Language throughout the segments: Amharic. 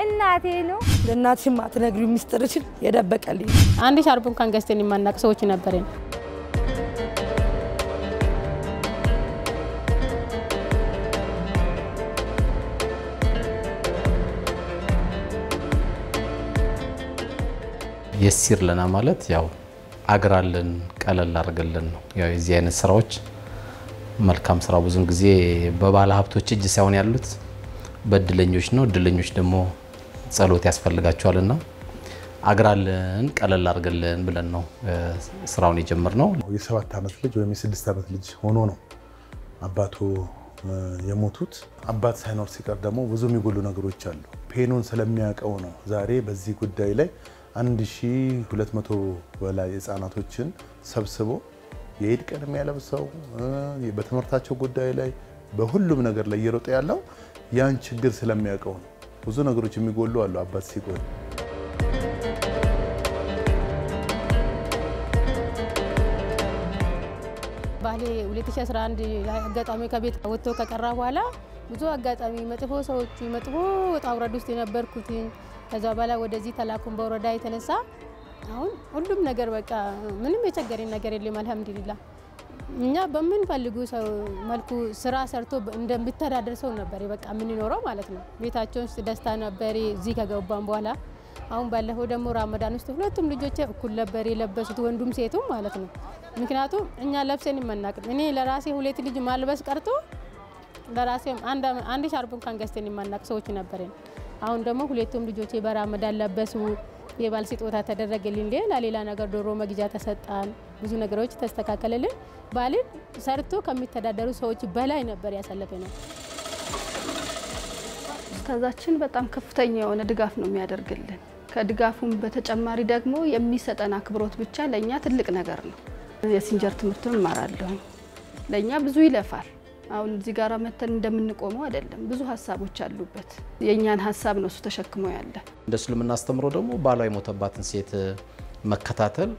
እናቴ ነው ለእናትሽ ማትነግሪው ሚስጥርሽን የደበቀልኝ አንድ ሻርፕ እንኳን ገዝተን የማናቅ ሰዎች ነበርን የሲር ለና ማለት ያው አግራለን ቀለል አርገለን ነው ያው እዚህ አይነት ስራዎች መልካም ስራ ብዙን ጊዜ በባለ ሀብቶች እጅ ሳይሆን ያሉት በድለኞች ነው ድለኞች ደግሞ ጸሎት ያስፈልጋቸዋልና አግራለን ቀለል አርገለን ብለን ነው ስራውን የጀመርነው የ7 አመት ልጅ ወይም የ6 አመት ልጅ ሆኖ ነው አባቱ የሞቱት አባት ሳይኖር ሲቀር ደግሞ ብዙ የሚጎሉ ነገሮች አሉ ፔኑን ስለሚያቀው ነው ዛሬ በዚህ ጉዳይ ላይ 1200 በላይ ህፃናቶችን ሰብስቦ የኢድ ቀን የሚያለብሰው በትምህርታቸው ጉዳይ ላይ በሁሉም ነገር ላይ እየሮጠ ያለው ያን ችግር ስለሚያቀው ነው ብዙ ነገሮች የሚጎሉ አሉ አባት ሲጎል ባሌ 2011 ላይ አጋጣሚ ከቤት ወጥቶ ከቀራ በኋላ ብዙ አጋጣሚ መጥፎ ሰዎች መጥፎ ጣውረድ ውስጥ የነበርኩት ከዛ በኋላ ወደዚህ ተላኩን በወረዳ የተነሳ አሁን ሁሉም ነገር በቃ ምንም የቸገረኝ ነገር የለም አልহামዱሊላህ እኛ በምን ፈልጉ ሰው መልኩ ስራ ሰርቶ እንደምተዳደር ሰው ነበር በቃ ምን ይኖረው ማለት ነው ቤታቸው ውስጥ ደስታ ነበር እዚህ ከገባን በኋላ አሁን ባለፈው ደግሞ ረመዳን ውስጥ ሁለቱም ልጆቼ እኩል ነበር የለበሱት ወንዱም ሴቱም ማለት ነው ምክንያቱም እኛ ለብሰን የማናቅ እኔ ለራሴ ሁለት ልጅ ማልበስ ቀርቶ ለራሴ አንድ ሻርፕ እንኳን ገዝተን የማናቅ ሰዎች ነበርን አሁን ደግሞ ሁለቱም ልጆቼ በረመዳን ለበሱ የባል ስጦታ ተደረገልን ሌላ ነገር ዶሮ መግጃ ተሰጣን ብዙ ነገሮች ተስተካከለልን ባልን ሰርቶ ከሚተዳደሩ ሰዎች በላይ ነበር ያሳለፈነው ታዛችን በጣም ከፍተኛ የሆነ ድጋፍ ነው የሚያደርግልን ከድጋፉም በተጨማሪ ደግሞ የሚሰጠን አክብሮት ብቻ ለኛ ትልቅ ነገር ነው የሲንጀር ትምህርቱን ማራለሁ ለኛ ብዙ ይለፋል አሁን እዚህ ጋር መተን እንደምንቆመው አይደለም ብዙ ሐሳቦች አሉበት የኛን ሐሳብ ነው ተሸክሞ ያለ እንደ እስልምና አስተምሮ ደግሞ ባሏ የሞተባትን ሴት መከታተል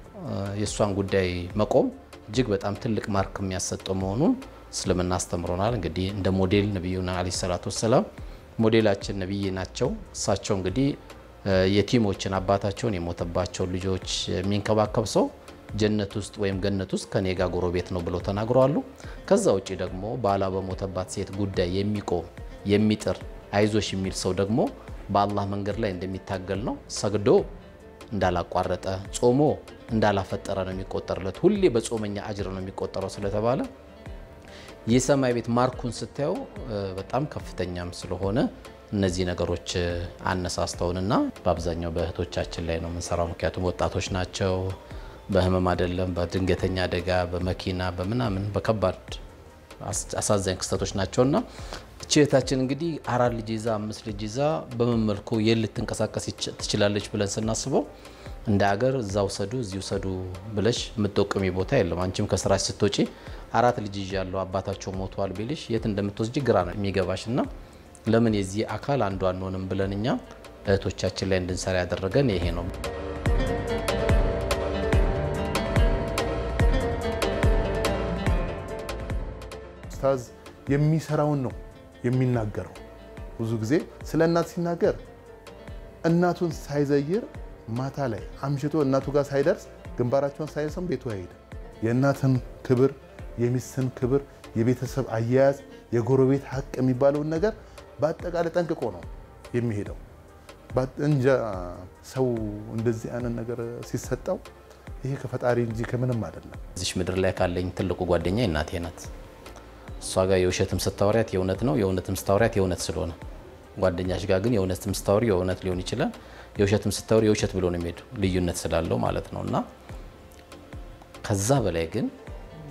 የሷን ጉዳይ መቆም እጅግ በጣም ትልቅ ማርክ የሚያሰጠው መሆኑን እስልምና አስተምሮናል እንግዲህ እንደ ሞዴል ነብዩና አለይሂ ሰላቱ ወሰለም ሞዴላችን ነብይ ናቸው እሳቸው እንግዲህ የቲሞችን አባታቸውን የሞተባቸው ልጆች የሚንከባከብ ሰው ጀነት ውስጥ ወይም ገነት ውስጥ ከኔ ጋር ጎረቤት ነው ብለው ተናግረዋል ከዛ ውጪ ደግሞ ባላ በሞተባት ሴት ጉዳይ የሚቆም የሚጥር አይዞሽ የሚል ሰው ደግሞ በአላህ መንገድ ላይ እንደሚታገል ነው ሰግዶ እንዳላቋረጠ ጾሞ እንዳላፈጠረ ነው የሚቆጠርለት ሁሌ በጾመኛ አጅር ነው የሚቆጠረው ስለተባለ የሰማይ ቤት ማርኩን ስታዩ በጣም ከፍተኛም ስለሆነ እነዚህ ነገሮች አነሳስተውንና በአብዛኛው በእህቶቻችን ላይ ነው መንሰራው ምክንያቱም ወጣቶች ናቸው በህመም አይደለም በድንገተኛ አደጋ በመኪና በመናምን በከባድ አሳዛኝ ክስተቶች ናቸውና እቺታችን እንግዲህ 4 ልጅ ይዛ 5 ልጅ ይዛ በመመልኩ የልትንቀሳቀስ ትችላለች ብለን ስናስበው እንደ ሀገር እዛው ሰዱ እዚው ሰዱ ብለሽ ምትጠቀሚ ቦታ የለም አንቺም ከስራሽ ስትወጪ 4 ልጅ ይያለው አባታቸው ሞቷል ቢልሽ የት እንደምትወስጂ ግራ ነው የሚገባሽና ለምን የዚህ አካል አንዱ አንሆንም ብለንኛ እህቶቻችን ላይ እንድንሰራ ያደረገን ይሄ ነው ኡስታዝ የሚሰራውን ነው የሚናገረው ብዙ ጊዜ ስለ እናት ሲናገር እናቱን ሳይዘይር ማታ ላይ አምሽቶ እናቱ ጋር ሳይደርስ ግንባራቸውን ሳይሰም ቤቱ አይሄድ የእናትን ክብር የሚስትን ክብር የቤተሰብ አያያዝ የጎረቤት ሀቅ የሚባለው ነገር በአጠቃላይ ጠንቅቆ ነው የሚሄደው እንጃ ሰው እንደዚህ አይነት ነገር ሲሰጣው ይሄ ከፈጣሪ እንጂ ከምንም አይደለም እዚህ ምድር ላይ ካለኝ ትልቁ ጓደኛ እናቴ ናት እሷ ጋር የውሸትም ስታወሪያት የእውነት ነው የእውነትም ስታወሪያት የእውነት ስለሆነ ጓደኛሽ ጋር ግን የእውነትም ስታወሪ የእውነት ሊሆን ይችላል የውሸትም ስታወሪ የውሸት ብሎ ነው የሚሄዱ ልዩነት ስላለው ማለት ነውና ከዛ በላይ ግን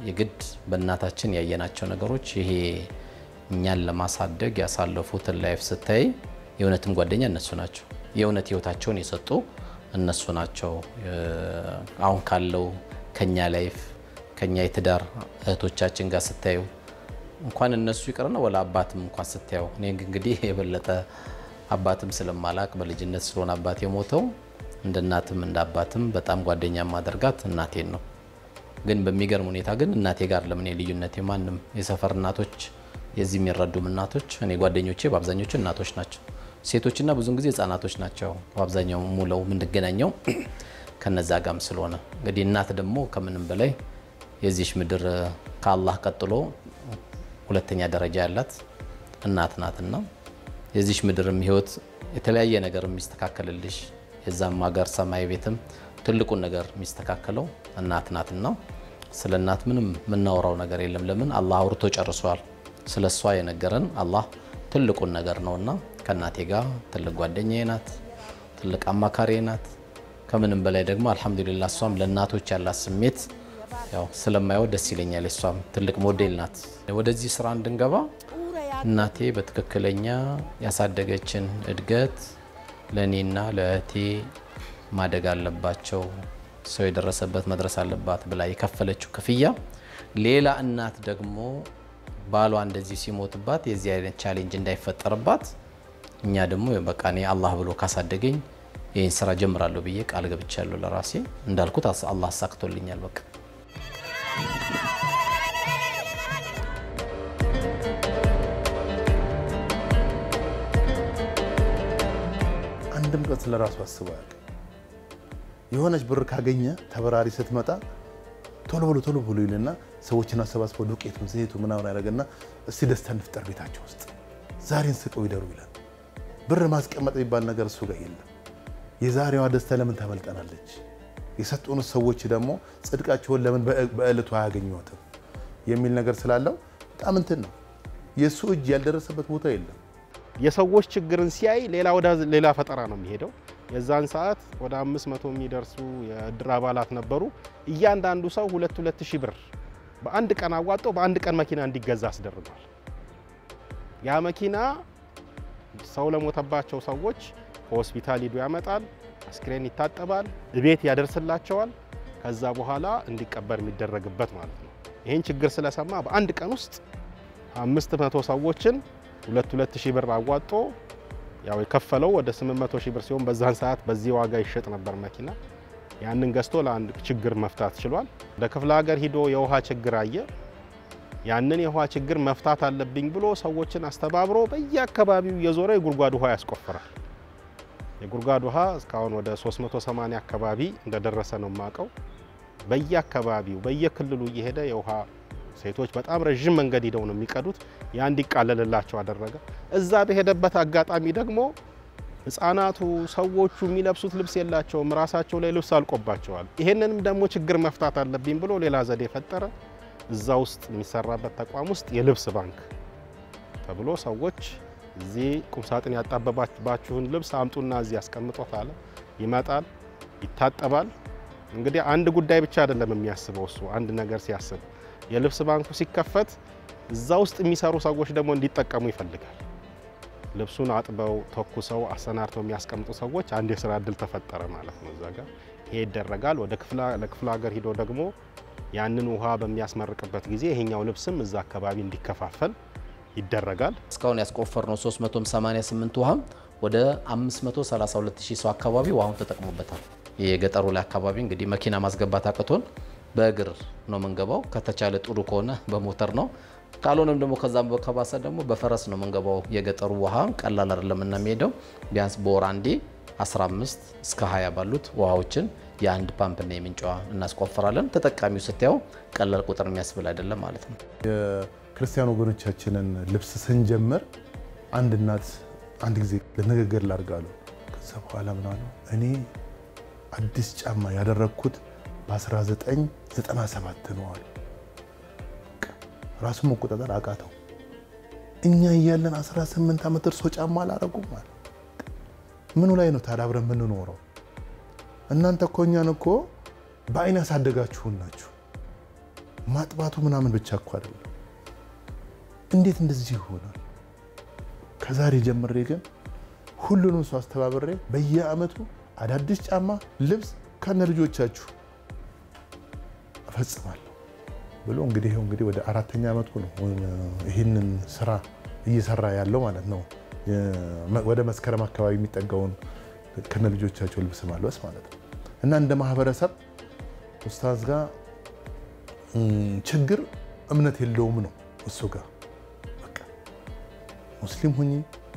የግድ በእናታችን ያየናቸው ነገሮች ይሄ እኛን ለማሳደግ ያሳለፉት ላይፍ ስታይ የእውነትም ጓደኛ እነሱ ናቸው የእውነት ህይወታቸውን የሰጡ እነሱ ናቸው አሁን ካለው ከኛ ላይፍ ከኛ የትዳር እህቶቻችን ጋር ስታዩ እንኳን እነሱ ይቀርና ወላ አባትም እንኳን ስታዩ እኔ እንግዲህ የበለጠ አባትም ስለማላቅ በልጅነት ስለሆነ አባቴ ሞተው እንደ እናትም እንደ አባትም በጣም ጓደኛ ማደርጋት እናቴን ነው ግን በሚገርም ሁኔታ ግን እናቴ ጋር ለምን ልዩነት የማንም የሰፈር እናቶች የዚህ የሚረዱም እናቶች እኔ ጓደኞቼ በአብዛኞቹ እናቶች ናቸው ሴቶችና ብዙን ጊዜ ህፃናቶች ናቸው አብዛኛው ሙለው ምንገናኘው ከነዛ ጋም ስለሆነ እንግዲህ እናት ደግሞ ከምንም በላይ የዚህ ምድር ከአላህ ቀጥሎ ሁለተኛ ደረጃ ያላት እናት ናትና የዚህ ምድርም ህይወት የተለያየ ነገር የሚስተካከልልሽ የዛም ሀገር ሰማይ ቤትም ትልቁን ነገር የሚስተካከለው እናት ናትና ስለ እናት ምንም ምናወራው ነገር የለም ለምን አላህ አውርቶ ጨርሷል ስለሷ የነገረን አላህ ትልቁን ነገር ነውና ከናቴ ጋር ትልቅ ጓደኛዬ ናት ትልቅ አማካሪዬ ናት ከምንም በላይ ደግሞ አልহামዱሊላህ እሷም ለእናቶች ያላት ስሜት ያው ስለማይው ደስ ይለኛል እሷም ትልቅ ሞዴል ናት ወደዚህ ስራ እንድንገባ እናቴ በትክክለኛ ያሳደገችን እድገት ለኔና ለእቴ ማደግ አለባቸው ሰው የደረሰበት መድረስ አለባት ብላ የከፈለችው ክፍያ ሌላ እናት ደግሞ ባሏ እንደዚህ ሲሞትባት የዚህ አይነት ቻሌንጅ እንዳይፈጠርባት እኛ ደግሞ በቃኔ አላህ ብሎ ካሳደገኝ ይሄን ስራ ጀምራለሁ ብዬ ቃል ገብቻለሁ ለራሴ እንዳልኩት አላህ አሳክቶልኛል በቃ አንድም ቀን ስለራሱ አስበው ያውቅ የሆነች ብር ካገኘ ተበራሪ ስትመጣ ቶሎ ብሎ ይልና ሰዎችን አሰባስበው ዱቄቱን ዘይቱን ምናምን ያደርግና እስቲ ደስታ እንፍጠር ቤታቸው ውስጥ ዛሬን ስቀው ይደሩ ይላል ብር ማስቀመጥ ይባል ነገር እሱ ጋር የለም የዛሬዋ ደስታ ለምን ተመልጠናለች የሰጡን ሰዎች ደግሞ ጽድቃቸውን ለምን በእለቱ አያገኙትም የሚል ነገር ስላለው በጣም እንትን ነው የሱ እጅ ያልደረሰበት ቦታ የለም የሰዎች ችግርን ሲያይ ሌላ ፈጠራ ነው የሚሄደው የዛን ሰዓት ወደ 500 የሚደርሱ የድር አባላት ነበሩ እያንዳንዱ ሰው 2,000 ብር በአንድ ቀን አዋጦ በአንድ ቀን መኪና እንዲገዛ አስደርጓል ያ መኪና ሰው ለሞተባቸው ሰዎች ሆስፒታል ሄዶ ያመጣል አስክሬን ይታጠባል ቤት ያደርስላቸዋል ከዛ በኋላ እንዲቀበር የሚደረግበት ማለት ነው ይሄን ችግር ስለሰማ በአንድ ቀን ውስጥ 500 ሰዎችን 2,000 ብር አዋጦ ያው የከፈለው ወደ 800,000 ብር ሲሆን በዛን ሰዓት በዚህ ዋጋ ይሸጥ ነበር መኪና ያንን ገዝቶ ለአንድ ችግር መፍታት ችሏል ለክፍለ ሀገር ሄዶ የውሃ ችግር አየ ያንን የውሃ ችግር መፍታት አለብኝ ብሎ ሰዎችን አስተባብሮ በየአካባቢው የዞረ የጉርጓድ ውሃ ያስቆፍራል የጉርጓድ ውሃ እስካሁን ወደ 380 አካባቢ እንደደረሰ ነው ማቀው በየአካባቢው በየክልሉ እየሄደ የውሃ ሴቶች በጣም ረጅም መንገድ ሄደው ነው የሚቀዱት ያ እንዲቃለልላቸው አደረገ እዛ በሄደበት አጋጣሚ ደግሞ ህፃናቱ ሰዎቹ የሚለብሱት ልብስ የላቸውም ራሳቸው ላይ ልብስ አልቆባቸዋል ይሄንንም ደግሞ ችግር መፍታት አለብኝ ብሎ ሌላ ዘዴ ፈጠረ እዛ ውስጥ የሚሰራበት ተቋም ውስጥ የልብስ ባንክ ተብሎ ሰዎች እዚህ ቁምሳጥን ያጣበባችሁን ልብስ አምጡና እዚህ አስቀምጡት አለ ይመጣል ይታጠባል እንግዲህ አንድ ጉዳይ ብቻ አይደለም የሚያስበው እሱ አንድ ነገር ሲያስብ የልብስ ባንኩ ሲከፈት እዛ ውስጥ የሚሰሩ ሰዎች ደግሞ እንዲጠቀሙ ይፈልጋል ልብሱን አጥበው ተኩሰው አሰናርተው የሚያስቀምጡ ሰዎች አንድ የሥራ እድል ተፈጠረ ማለት ነው እዛጋ ይሄ ይደረጋል ወደ ለክፍለ ሀገር ሄዶ ደግሞ ያንን ውሃ በሚያስመርቅበት ጊዜ ይሄኛው ልብስም እዛ አካባቢ እንዲከፋፈል ይደረጋል እስካሁን ያስቆፈርነው 388 ውሃም ወደ 532,000 ሰው አካባቢ ውሃውን ተጠቅሞበታል የገጠሩ ላይ አካባቢ እንግዲህ መኪና ማስገባት አቅቶን በእግር ነው መንገባው ከተቻለ ጥሩ ከሆነ በሞተር ነው ካልሆነም ደግሞ ከዛም በከባሰ ደግሞ በፈረስ ነው መንገባው የገጠሩ ውሃ ቀላል አይደለም እና የሚሄደው ቢያንስ በወር አንዴ 15 እስከ 20 ባሉት ውሃዎችን የአንድ ፓምፕ እና የምንጫዋ እናስቆፍራለን ተጠቃሚው ስታየው ቀላል ቁጥር የሚያስብል አይደለም ማለት ነው የክርስቲያን ወገኖቻችንን ልብስ ስንጀምር አንድ እናት አንድ ጊዜ ለነገር ላርጋሉ ከዛ በኋላ ምን አሉ እኔ አዲስ ጫማ ያደረኩት በ1997 ነው አሉ ራሱ መቆጣጠር አቃተው እኛ እያለን 18 ዓመት እርሶ ጫማ አላረጉም ማለት ምኑ ላይ ነው ታዳብረን ምን ኖረው እናንተ ኮኛን እኮ በአይን ያሳደጋችሁን ናችሁ ማጥባቱ ምናምን ብቻ እኮ አይደለም እንዴት እንደዚህ ይሆናል ከዛሬ ጀምሬ ግን ሁሉንም ሰው አስተባብሬ በየአመቱ አዳዲስ ጫማ ልብስ ከነ ልጆቻችሁ አፈጽማለሁ ብሎ እንግዲህ ወደ አራተኛ አመቱ ነው ይሄንን ስራ እየሰራ ያለው ማለት ነው ወደ መስከረም አካባቢ የሚጠጋውን ከነ ልጆቻቸው ልብስ ማልበስ ማለት ነው እና እንደ ማህበረሰብ ኡስታዝ ጋር ችግር እምነት የለውም ነው እሱ ጋር በቃ ሙስሊም ሁኚ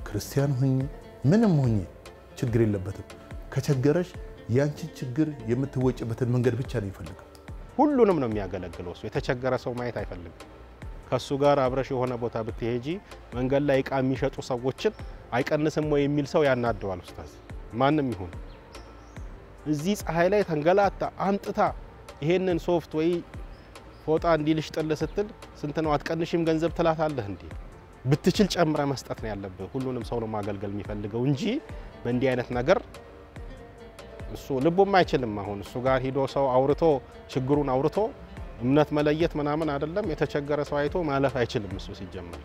ክርስቲያን ሁኚ ምንም ሆኜ ችግር የለበትም። ከቸገረሽ ያንቺ ችግር የምትወጭበትን መንገድ ብቻ ነው ይፈልጋል። ሁሉንም ነው የሚያገለግለው እሱ። የተቸገረ ሰው ማየት አይፈልግም። ከሱ ጋር አብረሽ የሆነ ቦታ ብትሄጂ መንገድ ላይ እቃ የሚሸጡ ሰዎችን አይቀንስም ወይ የሚል ሰው ያናደዋል ኡስታዝ። ማንም ይሁን እዚህ ፀሐይ ላይ ተንገላታ አንጥታ ይሄንን ሶፍት ወይ ፎጣ እንዲልሽ ጥል ስትል ስንት ነው አትቀንሽም ገንዘብ ትላታለህ እንዴ? ብትችል ጨምረ መስጠት ነው ያለብህ። ሁሉንም ሰው ነው ማገልገል የሚፈልገው እንጂ በእንዲህ አይነት ነገር እሱ ልቦም አይችልም። አሁን እሱ ጋር ሂዶ ሰው አውርቶ ችግሩን አውርቶ እምነት መለየት ምናምን አይደለም የተቸገረ ሰው አይቶ ማለፍ አይችልም። እሱ ሲጀመር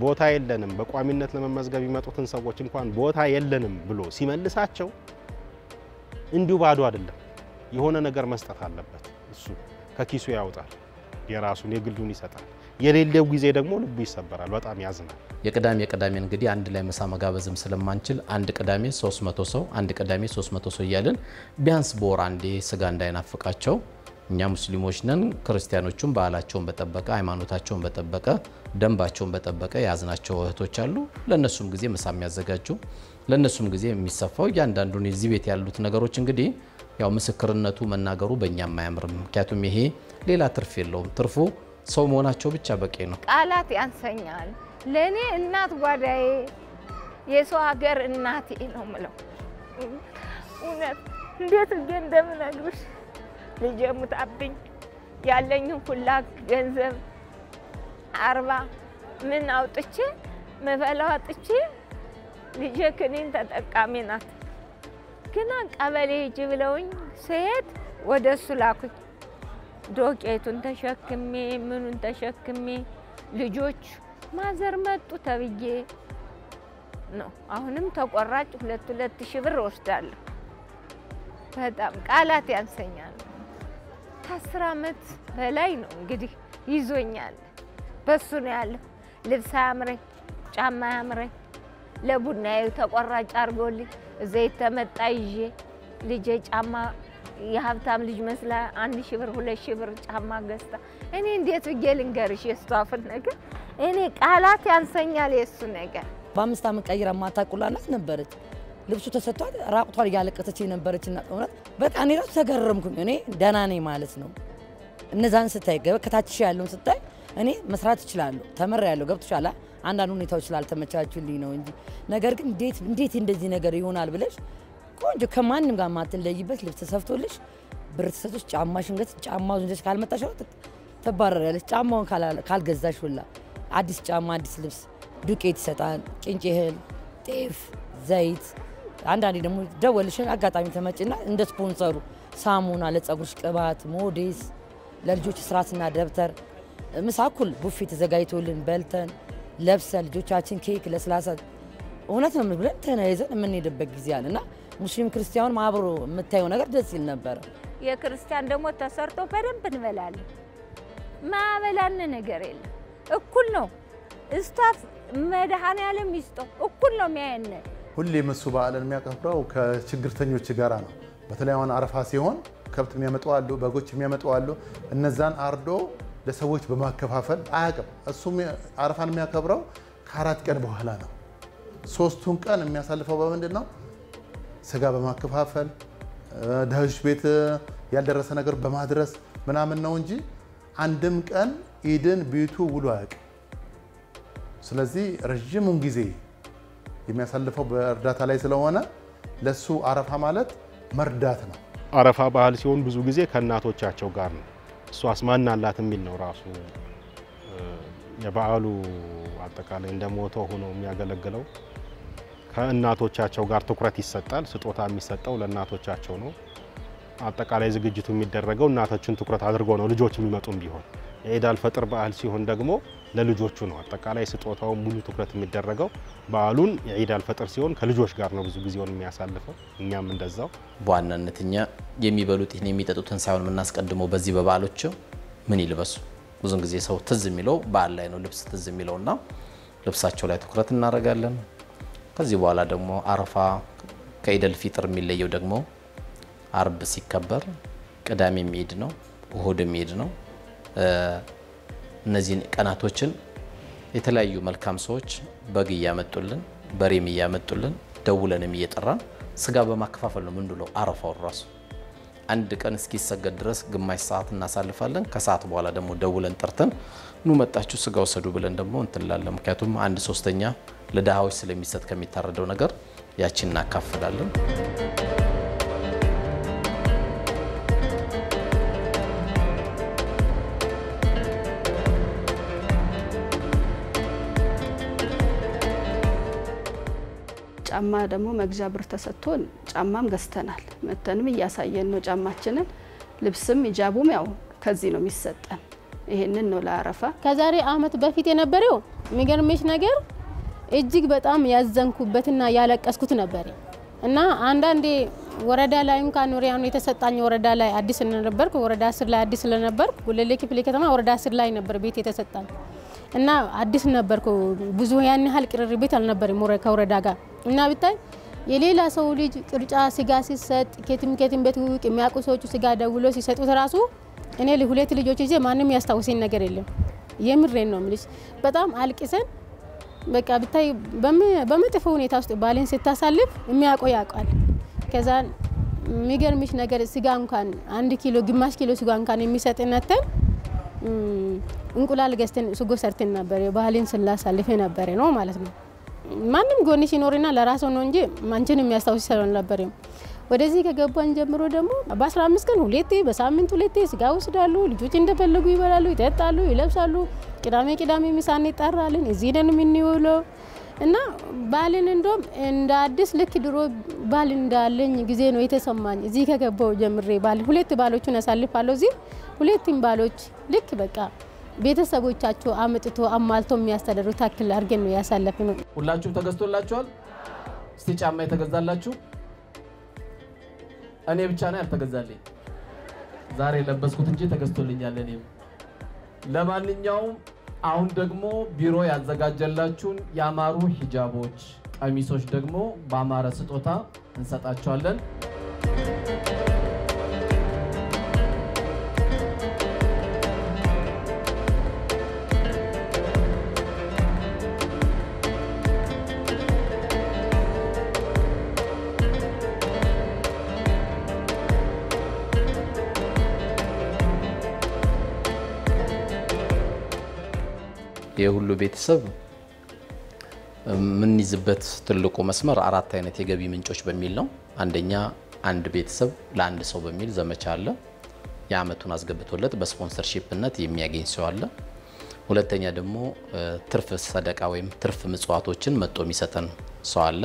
ቦታ የለንም በቋሚነት ለመመዝገብ ይመጡትን ሰዎች እንኳን ቦታ የለንም ብሎ ሲመልሳቸው እንዲሁ ባዶ አይደለም። የሆነ ነገር መስጠት አለበት። እሱ ከኪሱ ያውጣል፣ የራሱን የግሉን ይሰጣል። የሌለው ጊዜ ደግሞ ልቡ ይሰበራል፣ በጣም ያዝናል። የቅዳሜ እንግዲህ አንድ ላይ ምሳ መጋበዝም ስለማንችል አንድ ቅዳሜ 300 ሰው አንድ ቅዳሜ 300 ሰው እያልን ቢያንስ በወር አንዴ ስጋ እንዳይናፍቃቸው እኛ ሙስሊሞች ነን። ክርስቲያኖቹም ባህላቸውን በጠበቀ ሃይማኖታቸውን በጠበቀ ደንባቸውን በጠበቀ ያዝናቸው እህቶች አሉ። ለነሱም ጊዜ ምሳ የሚያዘጋጁ ለነሱም ጊዜ የሚሰፋው እያንዳንዱን እዚህ ቤት ያሉት ነገሮች እንግዲህ ያው ምስክርነቱ መናገሩ በእኛም አያምርም። ምክንያቱም ይሄ ሌላ ትርፍ የለውም። ትርፉ ሰው መሆናቸው ብቻ በቂ ነው። ቃላት ያንሰኛል። ለኔ እናት ጓዳዬ የሰው ሀገር እናቴ ነው ምለው። እውነት እንዴት እንደምነግርሽ ልጄ ሙታብኝ ያለኝን ሁላ ገንዘብ 40 ምን አውጥቼ መበላው አጥቼ ልጄ ክኒን ተጠቃሚ ናት። ግና ቀበሌ ሂጂ ብለውኝ ስሄድ ወደሱ ላኩኝ። ዶቄቱን ተሸክሜ ምኑን ተሸክሜ ልጆች ማዘር መጡ ተብዬ ነው። አሁንም ተቆራጭ 2,000 ብር ወስዳለሁ። በጣም ቃላት ያንሰኛል። ከ10 ዓመት በላይ ነው እንግዲህ ይዞኛል። በሱ ነው ያለው። ልብስ አያምረኝ፣ ጫማ አያምረኝ። ለቡናዬ ተቆራጭ አርጎልኝ ዘይት ተመጣ ይዤ ልጄ ጫማ የሀብታም ልጅ መስላ 1,000 ብር 2,000 ብር ጫማ ገዝታ እኔ እንዴት ብዬ ልንገርሽ? የሷፍን ነገር እኔ ቃላት ያንሰኛል። የሱ ነገር በ5 ዓመት ቀይራ ማታቁላላት ነበረች። ልብሱ ተሰጥቷት ራቁቷን እያለቀሰች ነበረችና እውነት በቃ እኔ ራሱ ተገረምኩኝ። እኔ ደህና ነኝ ማለት ነው። እነዛን ስታይ ከታችሽ ያለውን ስታይ እኔ መስራት እችላለሁ፣ ተመሪያለሁ። ገብቶሻል? አንዳንድ ሁኔታዎች ስላልተመቻቹልኝ ነው እንጂ ነገር ግን እንዴት እንደዚህ ነገር ይሆናል ብለሽ ቆንጆ ከማንም ጋር ማትለይበት ልብስ ተሰፍቶልሽ ብር ተሰጥቶሽ ጫማሽን ገዝተሽ ጫማውን ይዘሽ ካልመጣሽ ትባረሪያለሽ። ጫማውን ካልገዛሽ ሁላ አዲስ ጫማ አዲስ ልብስ ዱቄት ይሰጣል፣ ቅንጬ እህል፣ ጤፍ፣ ዘይት። አንዳንዴ ደግሞ ደወልሽን አጋጣሚ ተመጭና እንደ ስፖንሰሩ ሳሙና፣ ለፀጉርሽ ቅባት፣ ሞዴስ፣ ለልጆች ስራትና ደብተር ምሳኩል ቡፌ ተዘጋጅቶልን በልተን ለብሰን ልጆቻችን ኬክ ለስላሳ እውነት ነው ብለን ተናይዘን የምንሄድበት ጊዜ አለና ሙስሊም ክርስቲያኑ አብሮ የምታየው ነገር ደስ ይል ነበር። የክርስቲያን ደግሞ ተሰርቶ በደንብ እንበላለን። ማበላን ነገር የለም። እኩል ነው። እስታፍ መድኃኔዓለም ይስጠው እኩል ነው የሚያየን። ሁሌም እሱ በዓልን የሚያከብረው ከችግርተኞች ጋራ ነው። በተለይ አሁን አረፋ ሲሆን ከብት የሚያመጡ አሉ፣ በጎች የሚያመጡ አሉ። እነዛን አርዶ ለሰዎች በማከፋፈል አያውቅም። እሱ አረፋን የሚያከብረው ከ4 ቀን በኋላ ነው። 3ቱን ቀን የሚያሳልፈው በምንድን ነው? ስጋ በማከፋፈል ደህሽ ቤት ያልደረሰ ነገር በማድረስ ምናምን ነው እንጂ አንድም ቀን ኢድን ቤቱ ውሎ አያውቅም። ስለዚህ ረጅሙን ጊዜ የሚያሳልፈው በእርዳታ ላይ ስለሆነ ለሱ አረፋ ማለት መርዳት ነው። አረፋ ባህል ሲሆን ብዙ ጊዜ ከእናቶቻቸው ጋር ነው። እሱ አስማናላት የሚል ነው ራሱ የበዓሉ አጠቃላይ እንደሞተው ሆኖ የሚያገለግለው። ከእናቶቻቸው ጋር ትኩረት ይሰጣል። ስጦታ የሚሰጠው ለእናቶቻቸው ነው። አጠቃላይ ዝግጅቱ የሚደረገው እናቶችን ትኩረት አድርጎ ነው። ልጆች የሚመጡም ቢሆን የኢድ አልፈጥር በዓል ሲሆን ደግሞ ለልጆቹ ነው። አጠቃላይ ስጦታው ሙሉ ትኩረት የሚደረገው በዓሉን የኢድ አልፈጥር ሲሆን ከልጆች ጋር ነው ብዙ ጊዜውን የሚያሳልፈው። እኛም እንደዛው በዋናነት እኛ የሚበሉትን የሚጠጡትን ሳይሆን የምናስቀድመው በዚህ በበዓሎች ምን ይልበሱ። ብዙን ጊዜ ሰው ትዝ የሚለው በዓል ላይ ነው ልብስ ትዝ የሚለውና ልብሳቸው ላይ ትኩረት እናደርጋለን። ከዚህ በኋላ ደግሞ አረፋ ከኢድ አልፈጥር የሚለየው ደግሞ አርብ ሲከበር ቅዳሜም ኢድ ነው፣ እሁድም ኢድ ነው። እነዚህን ቀናቶችን የተለያዩ መልካም ሰዎች በግ ያመጡልን በሬም እያመጡልን ደውለንም እየጠራን ስጋ በማከፋፈል ነው ምንድነው አረፋው ራሱ አንድ ቀን እስኪሰገድ ድረስ ግማሽ ሰዓት እናሳልፋለን ከሰዓት በኋላ ደግሞ ደውለን ጠርተን ኑ መጣችሁ ስጋ ወሰዱ ብለን ደግሞ እንትላለን ምክንያቱም 1/3 ለዳሃዎች ስለሚሰጥ ከሚታረደው ነገር ያችን እናካፍላለን ጫማ ደግሞ መግዣ ብር ተሰጥቶን ጫማም ገዝተናል መተንም እያሳየን ነው ጫማችንን ልብስም ሂጃቡም ያው ከዚህ ነው የሚሰጠን ይሄንን ነው ለአረፋ ከዛሬ አመት በፊት የነበረው የሚገርምሽ ነገር እጅግ በጣም ያዘንኩበትና ያለቀስኩት ነበር እና አንዳንዴ ወረዳ ላይ እንኳን ኖሪያኑ የተሰጣኝ ወረዳ ላይ አዲስ ስለነበርኩ ወረዳ 10 ላይ አዲስ ስለነበርኩ ጉለሌ ክፍለ ከተማ ወረዳ 10 ላይ ነበር ቤት የተሰጣኝ እና አዲስ ነበርኩ ብዙ ያን ያህል ቅርርቤት አልነበረም ከወረዳ ጋር እና ብታይ የሌላ ሰው ልጅ ቅርጫ ስጋ ሲሰጥ ከትም ቤት ውቅ የሚያውቁ ሰዎች ስጋ ደውሎ ሲሰጡት ራሱ እኔ ለሁለት ልጆች ይዤ ማንንም ያስታውሰኝ ነገር የለም የምሬን ነው ምልሽ በጣም አልቅሰን በቃ ብታይ በመጥፎ ሁኔታ ውስጥ ባልን ስታሳልፍ የሚያውቀው ያውቃል ከዛ የሚገርምሽ ነገር ስጋ እንኳን 1 ኪሎ ግማሽ ኪሎ ስጋ እንኳን የሚሰጥነተን እንቁላል ገዝተን ስጎ ሰርተን ነበር ባልን ስላሳልፈ ነበር ነው ማለት ነው ማንንም ጎንሽ ይኖርና ለራሱ ነው እንጂ ማንችን የሚያስታውስ ሰው ነበር ወደዚህ ከገባን ጀምሮ ደግሞ በ15 ቀን ሁለቴ በሳምንት ሁለቴ ስጋ ወስዳሉ ልጆች እንደፈለጉ ይበላሉ ይጠጣሉ ይለብሳሉ ቅዳሜ ምሳን ይጣራልን እዚህ ነን የምንውለው እና ባልን እንደም እንደ አዲስ ልክ ድሮ ባል እንዳለኝ ጊዜ ነው የተሰማኝ እዚህ ከገባው ጀምሬ ባል ሁለት ባሎቹን አሳልፋለሁ እዚህ ሁለቱም ባሎች ልክ በቃ ቤተሰቦቻቸው አመጥቶ አማልቶ የሚያስተዳድሩ ታክል አርገን ነው ያሳለፈው ሁላችሁ ተገዝቶላችኋል እስቲ ጫማ የተገዛላችሁ እኔ ብቻ ነው ያልተገዛልኝ ዛሬ ለበስኩት እንጂ ተገዝቶልኛል እኔም ለማንኛውም አሁን ደግሞ ቢሮ ያዘጋጀላችሁን ያማሩ ሂጃቦች ቀሚሶች ደግሞ በአማረ ስጦታ እንሰጣቸዋለን የሁሉ ቤተሰብ ምን ይዝበት ትልቁ መስመር አራት አይነት የገቢ ምንጮች በሚል ነው አንደኛ አንድ ቤተሰብ ለአንድ ሰው በሚል ዘመቻ አለ ያመቱን አስገብቶለት በስፖንሰርሺፕነት የሚያገኝ ሰው አለ ሁለተኛ ደግሞ ትርፍ ሰደቃ ወይም ትርፍ ምጽዋቶችን መጥቶ የሚሰጠን ሰው አለ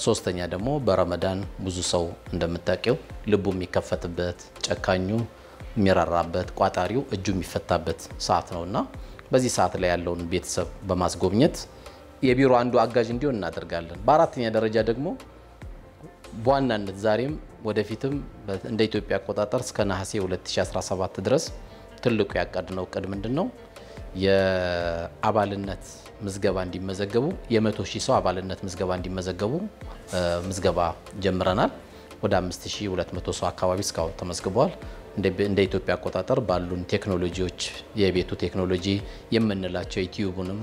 ሶስተኛ ደግሞ በረመዳን ብዙ ሰው እንደምታውቀው ልቡ የሚከፈትበት ጨካኙ የሚራራበት ቋጣሪው እጁ የሚፈታበት ሰዓት ነውና በዚህ ሰዓት ላይ ያለውን ቤተሰብ በማስጎብኘት የቢሮ አንዱ አጋዥ እንዲሆን እናደርጋለን በአራተኛ ደረጃ ደግሞ በዋናነት ዛሬም ወደፊትም እንደ ኢትዮጵያ አቆጣጠር እስከ ነሐሴ 2017 ድረስ ትልቁ ያቀድነው ቅድ ምንድነው የአባልነት ምዝገባ እንዲመዘገቡ የ100,000 ሰው አባልነት ምዝገባ እንዲመዘገቡ ምዝገባ ጀምረናል ወደ 5200 ሰው አካባቢ እስካሁን ተመዝግበዋል እንደ ኢትዮጵያ አቆጣጠር ባሉን ቴክኖሎጂዎች የቤቱ ቴክኖሎጂ የምንላቸው ዩቲዩብንም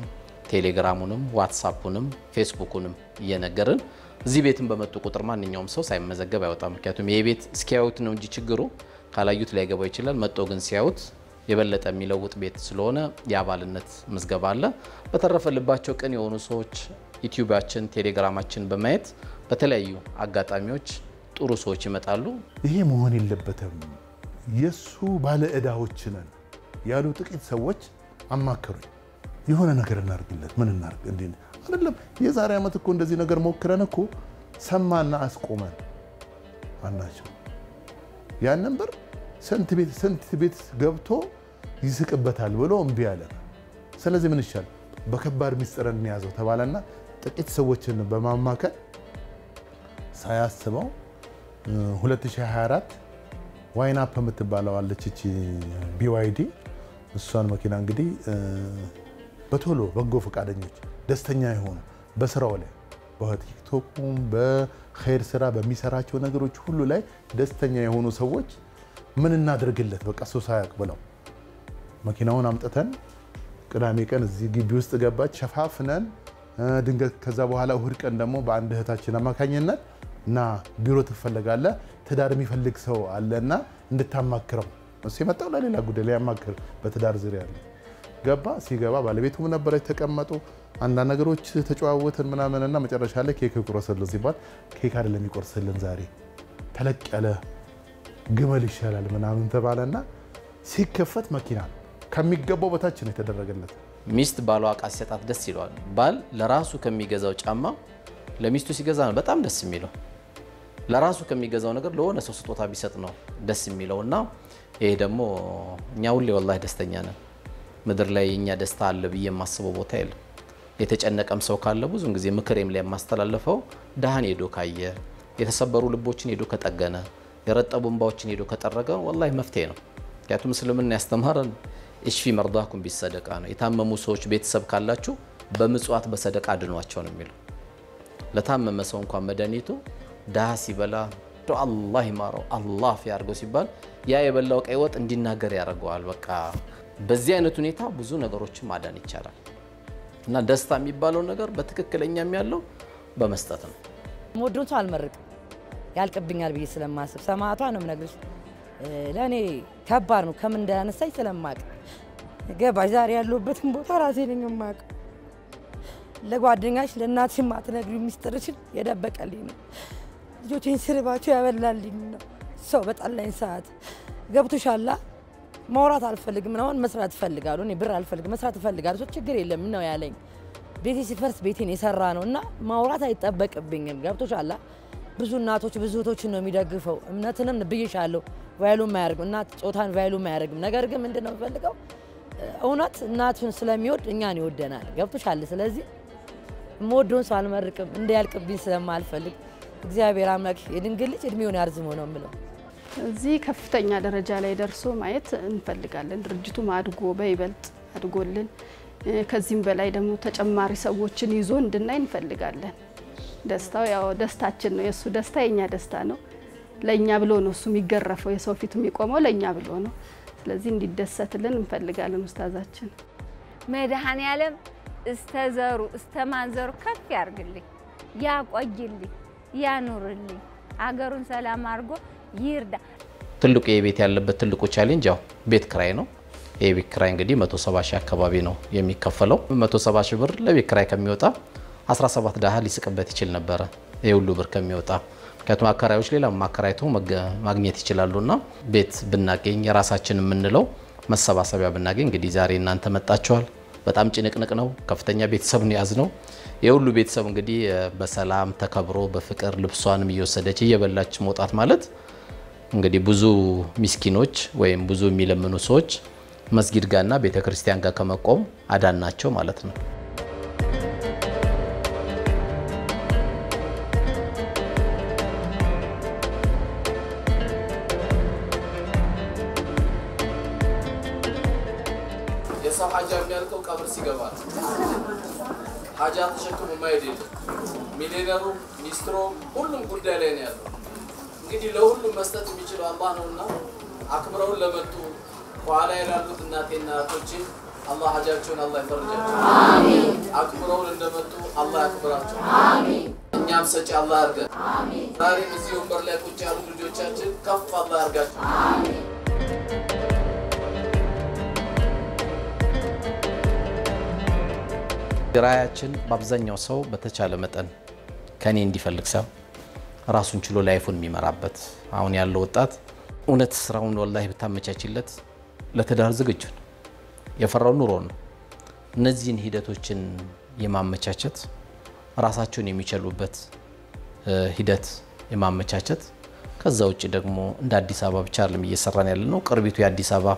ቴሌግራሙንም ዋትስአፑንም ፌስቡኩንም እየነገርን እዚህ ቤትን በመጡ ቁጥር ማንኛውም ሰው ሳይመዘገብ አይወጣም ምክንያቱም የቤት እስኪያዩት ነው እንጂ ችግሩ ካላዩት ላይ ገባው ይችላል መጥቶ ግን ሲያዩት የበለጠ የሚለውጥ ቤት ስለሆነ የአባልነት ምዝገባ አለ በተረፈ ልባቸው ቅን የሆኑ ሰዎች ዩቲዩባችን ቴሌግራማችን በማየት በተለያዩ አጋጣሚዎች ጥሩ ሰዎች ይመጣሉ ይሄ መሆን የለበትም የሱ ባለ እዳዎች ነን ያሉ ጥቂት ሰዎች አማከሩኝ የሆነ ነገር እናርግለት ምን እናርግ እንዴ አይደለም የዛሬ አመት እኮ እንደዚህ ነገር ሞክረን እኮ ሰማና አስቆመን አናቸው ያን ነበር ስንት ቤት ገብቶ ይስቅበታል ብሎ እምቢ አለ ስለዚህ ምን ይሻል በከባድ ሚስጥር እንያዘው ተባለና ጥቂት ሰዎችን በማማከል ሳያስበው 2024 ዋይን አፕ የምትባለው አለች እቺ BYD እሷን መኪና እንግዲህ በቶሎ በጎ ፈቃደኞች ደስተኛ የሆኑ በስራው ላይ በቲክቶኩም በኸይር ስራ በሚሰራቸው ነገሮች ሁሉ ላይ ደስተኛ የሆኑ ሰዎች ምን እናድርግለት በቃ ሰው ሳያቅ ብለው መኪናውን አምጥተን ቅዳሜ ቀን እዚህ ግቢ ውስጥ ገባች ሸፋፍነን ድንገት ከዛ በኋላ እሁድ ቀን ደግሞ በአንድ እህታችን አማካኝነት እና ቢሮ ትፈልጋለህ ትዳር የሚፈልግ ሰው አለና እንድታማክረው እሱ የመጣው ለሌላ ጉዳይ ላይ ያማክር በትዳር ዙሪያ ያለ ገባ ሲገባ ባለቤቱም ነበረች ተቀመጡ አንዳንድ ነገሮች ተጨዋወትን ምናምንና መጨረሻ ላይ ኬክ ይቆረስልን ሲባል ኬክ አይደለም ይቆርስልን ዛሬ ተለቅ ያለ ግመል ይሻላል ምናምን ተባለና ሲከፈት መኪና ከሚገባው በታች ነው የተደረገለት ሚስት ባሏ ዕቃ ሲሰጣት ደስ ይለዋል ባል ለራሱ ከሚገዛው ጫማ ለሚስቱ ሲገዛ ነው በጣም ደስ የሚለው ለራሱ ከሚገዛው ነገር ለሆነ ሰው ስጦታ ቢሰጥ ነው ደስ የሚለውና ይሄ ደግሞ እኛ ሁሌ ወላሂ ደስተኛ ነን ምድር ላይ የኛ ደስታ አለ ብዬ የማስበው ቦታ የለም የተጨነቀም ሰው ካለ ብዙን ጊዜ ምክሬም ላይ የማስተላልፈው ዳሃን ሄዶ ካየ የተሰበሩ ልቦችን ሄዶ ከጠገነ የረጠቡ እንባዎችን ሄዶ ከጠረገ ወላሂ መፍትሄ ነው ያቱም እስልምና ያስተማረን እሽፊ መርዳኩም ቢሰደቃ ነው የታመሙ ሰዎች ቤተሰብ ካላችሁ በምጽዋት በሰደቃ አድኗቸው ነው የሚለው ለታመመ ሰው እንኳን መድኃኒቱ ዳሃ ሲበላ ዶ አላህ ይማረው አላህ ያርገው ሲባል ያ የበላው ቀይ ወጥ እንዲናገር ያደርገዋል በቃ በዚህ አይነት ሁኔታ ብዙ ነገሮችን ማዳን ይቻላል እና ደስታ የሚባለው ነገር በትክክለኛም ያለው በመስጠት ነው ሞዶን ሰው አልመርቅም ያልቅብኛል ብዬ ስለማስብ ሰማዕቷ ነው የምነግርሽ ለኔ ከባድ ነው ከምን እንዳያነሳኝ ስለማቅ ገባሽ ዛሬ ያለሁበትን ቦታ ራሴ ነኝ የማቅ ለጓደኛሽ ለእናትሽ ማትነግሪው ሚስጥርሽን የደበቀልኝ ነው ልጆቼን ስርባቸው ያበላልኝ ነው ሰው በጣላኝ ሰዓት ገብቶሻላ ማውራት አልፈልግም ነው መስራት እፈልጋለሁ እኔ ብር አልፈልግም መስራት እፈልጋለሁ ሰው ችግር የለም ነው ያለኝ ቤቴ ሲፈርስ ቤቴን የሰራ ነውና ማውራት አይጠበቅብኝም ገብቶሻላ ብዙ እናቶች ብዙ እህቶችን ነው የሚደግፈው እምነትንም ብዬሻለሁ ቫይሉ ማያርግም እናት ጾታን ቫይሉ ማያርግም ነገር ግን ምንድነው ፈልገው እውነት እናቱን ስለሚወድ እኛን ይወደናል ገብቶሻል ስለዚህ ሞዶን ሰው አልመርቅም እንዲያልቅብኝ ስለማልፈልግ እግዚአብሔር አምላክ የድንግል ልጅ እድሜውን ያርዝመው ነው የምለው እዚህ ከፍተኛ ደረጃ ላይ ደርሶ ማየት እንፈልጋለን ድርጅቱ ማድጎ በይበልጥ አድጎልን ከዚህም በላይ ደግሞ ተጨማሪ ሰዎችን ይዞ እንድናይ እንፈልጋለን ደስታው ያው ደስታችን ነው የሱ ደስታ የኛ ደስታ ነው ለኛ ብሎ ነው እሱ የሚገረፈው የሰው ፊት የሚቆመው ለኛ ብሎ ነው ስለዚህ እንዲደሰትልን እንፈልጋለን ኡስታዛችን መድኃኔ ዓለም እስተዘሩ እስተማንዘሩ ከፍ ያርግልኝ ያቆይልኝ ያኑርልኝ አገሩን ሰላም አርጎ ይርዳ ትልቁ የቤት ያለበት ትልቁ ቻሌንጅ ያው ቤት ክራይ ነው የቤት ክራይ እንግዲህ 170 ሺህ አካባቢ ነው የሚከፈለው 170 ሺህ ብር ለቤት ክራይ ከሚወጣ 17 ዳሃ ሊስቅበት ይችላል ነበር የሁሉ ብር ከሚወጣ ከቷ አከራዮች ሌላ ማከራይቶ ማግኘት ይችላሉና ቤት ብናገኝ የራሳችን የምንለው መሰባሰቢያ ብናገኝ እንግዲህ ዛሬ እናንተ መጣችኋል በጣም ጭንቅንቅ ነው ከፍተኛ ቤተሰብ ነው ያዝነው የሁሉ ቤተሰብ እንግዲህ በሰላም ተከብሮ በፍቅር ልብሷንም እየወሰደች እየበላች መውጣት ማለት እንግዲህ ብዙ ምስኪኖች ወይም ብዙ የሚለምኑ ሰዎች መስጊድ ጋርና ቤተክርስቲያን ጋር ከመቆም አዳናቸው ማለት ነው የሰው ሐጃ የሚያልቀው ቀብር ሲገባ ሐጃ ተሸክሞ ማይሄድ ሚሊዮነሩ ሚኒስትሩ ሁሉም ጉዳይ ላይ ነው ያለው እንግዲህ ለሁሉም መስጠት የሚችለው አላህ ነውና አክብረውን ለመጡ ኋላ ያሉት እናቴና አባቶቼ አላህ ሐጃቸውን አላህ ይፈርጃቸው አሜን አክብረውን እንደመጡ አላህ ያክብራቸው አሜን እኛም ሰጪ አላህ ያርገን አሜን ዛሬ እዚህ ወንበር ላይ ቁጭ ያሉ ልጆቻችን ከፍ አላህ ያርጋቸው አሜን ራያችን በአብዛኛው ሰው በተቻለ መጠን ከኔ እንዲፈልግ ሰው ራሱን ችሎ ላይፉን የሚመራበት አሁን ያለው ወጣት እውነት ስራውን ወላሂ በታመቻችለት ለተዳር ዝግጁ ነው የፈራው ኑሮ ነው እነዚህን ሂደቶችን የማመቻቸት ራሳቸውን የሚችሉበት ሂደት የማመቻቸት ከዛ ውጪ ደግሞ እንደ አዲስ አበባ ብቻ አይደለም እየሰራን ያለነው ቅርቢቱ የአዲስ አበባ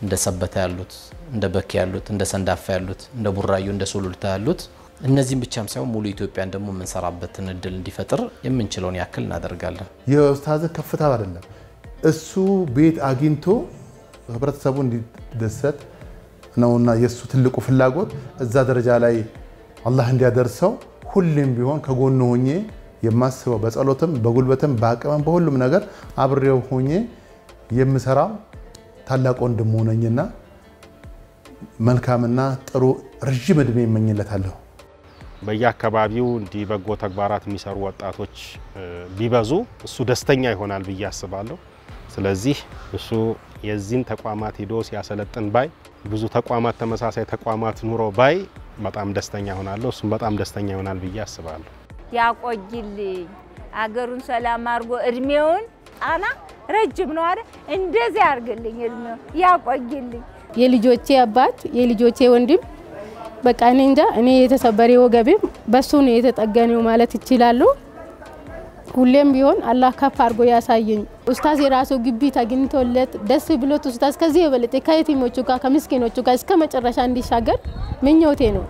እንደ ሰበታ ያሉት እንደ በክ ያሉት እንደ ሰንዳፋ ያሉት እንደ ቡራዩ እንደ ሶሉልታ ያሉት እነዚህም ብቻም ሳይሆን ሙሉ ኢትዮጵያን ደግሞ የምንሰራበትን እድል እንዲፈጥር የምንችለውን ያክል እናደርጋለን የኡስታዝ ከፍታ አይደለም እሱ ቤት አግኝቶ ህብረተሰቡ እንዲደሰት ነውና የሱ ትልቁ ፍላጎት እዛ ደረጃ ላይ አላህ እንዲያደርሰው ሁሌም ቢሆን ከጎኑ ሆኜ የማስበው በጸሎትም በጉልበትም በአቅምም በሁሉም ነገር አብሬው ሆኜ የምሰራው ታላቅ ወንድም ሆነኝና መልካምና ጥሩ ረጅም እድሜ እመኝለታለሁ በየአካባቢው እንዲህ በጎ ተግባራት የሚሰሩ ወጣቶች ቢበዙ እሱ ደስተኛ ይሆናል ብዬ አስባለሁ። ስለዚህ እሱ የዚህን ተቋማት ሄዶ ሲያሰለጥን ባይ ብዙ ተቋማት ተመሳሳይ ተቋማት ኑሮ ባይ በጣም ደስተኛ ሆናለሁ። እሱም በጣም ደስተኛ ይሆናል ብዬ አስባለሁ። ያቆይልኝ አገሩን ሰላም አድርጎ እድሜውን ጣና ረጅም ነው አይደል? እንደዚህ አድርግልኝ እድሜው ያቆይልኝ። የልጆቼ አባት የልጆቼ ወንድም በቃ እኔ እንጃ እኔ የተሰበረ ወገቤም በሱ ነው የተጠገነው ማለት ይችላል። ሁሌም ቢሆን አላህ ከፍ አድርጎ ያሳየኝ። ኡስታዝ የራሱ ግቢ ተገኝቶለት ደስ ብሎት ኡስታዝ ከዚህ የበለጠ ከየቲሞቹ ጋር ከምስኪኖቹ ጋር እስከ መጨረሻ እንዲሻገር ምኞቴ ነው።